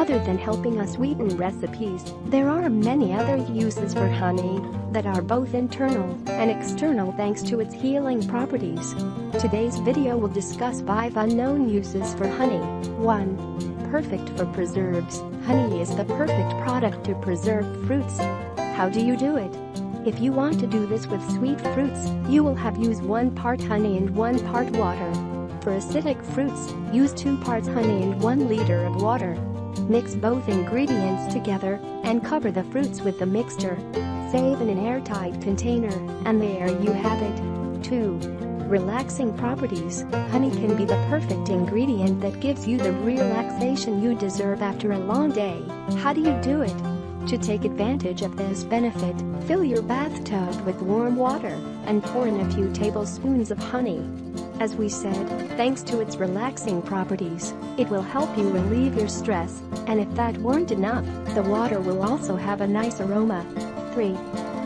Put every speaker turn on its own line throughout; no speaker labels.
Other than helping us sweeten recipes, there are many other uses for honey that are both internal and external thanks to its healing properties. Today's video will discuss 5 unknown uses for honey. 1. Perfect for preserves. Honey is the perfect product to preserve fruits. How do you do it? If you want to do this with sweet fruits, you will have use 1 part honey and 1 part water. For acidic fruits, use 2 parts honey and 1 liter of water. Mix both ingredients together and cover the fruits with the mixture. Save in an airtight container, and there you have it. 2. Relaxing properties. Honey can be the perfect ingredient that gives you the relaxation you deserve after a long day. How do you do it? To take advantage of this benefit, fill your bathtub with warm water and pour in a few tablespoons of honey. As we said, thanks to its relaxing properties, it will help you relieve your stress, and if that weren't enough, the water will also have a nice aroma. 3.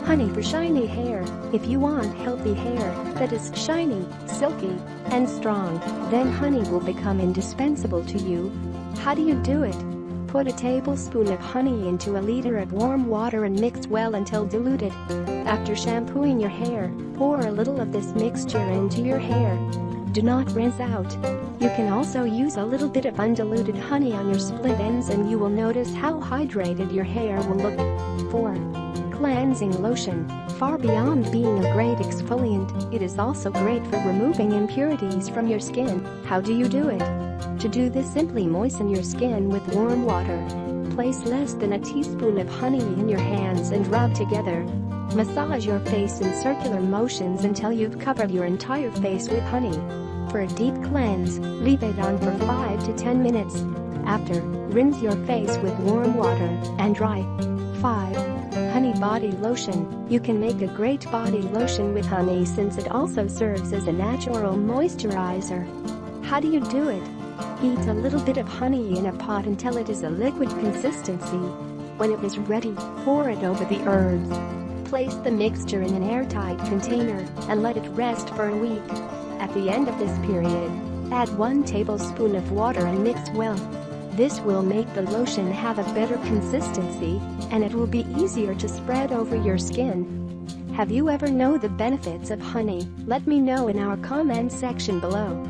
Honey for shiny hair. If you want healthy hair that is shiny, silky, and strong, then honey will become indispensable to you. How do you do it? Put a tablespoon of honey into a liter of warm water and mix well until diluted. After shampooing your hair, pour a little of this mixture into your hair. Do not rinse out. You can also use a little bit of undiluted honey on your split ends and you will notice how hydrated your hair will look. 4. Cleansing lotion. Far beyond being a great exfoliant, it is also great for removing impurities from your skin. How do you do it? To do this, simply moisten your skin with warm water. Place less than a teaspoon of honey in your hands and rub together. Massage your face in circular motions until you've covered your entire face with honey. For a deep cleanse, leave it on for 5 to 10 minutes. After, rinse your face with warm water and dry. 5. Honey body lotion. You can make a great body lotion with honey since it also serves as a natural moisturizer. How do you do it? Heat a little bit of honey in a pot until it is a liquid consistency. When it is ready, pour it over the herbs. Place the mixture in an airtight container and let it rest for a week. At the end of this period, add 1 tablespoon of water and mix well. This will make the lotion have a better consistency, and it will be easier to spread over your skin. Have you ever known the benefits of honey? Let me know in our comment section below.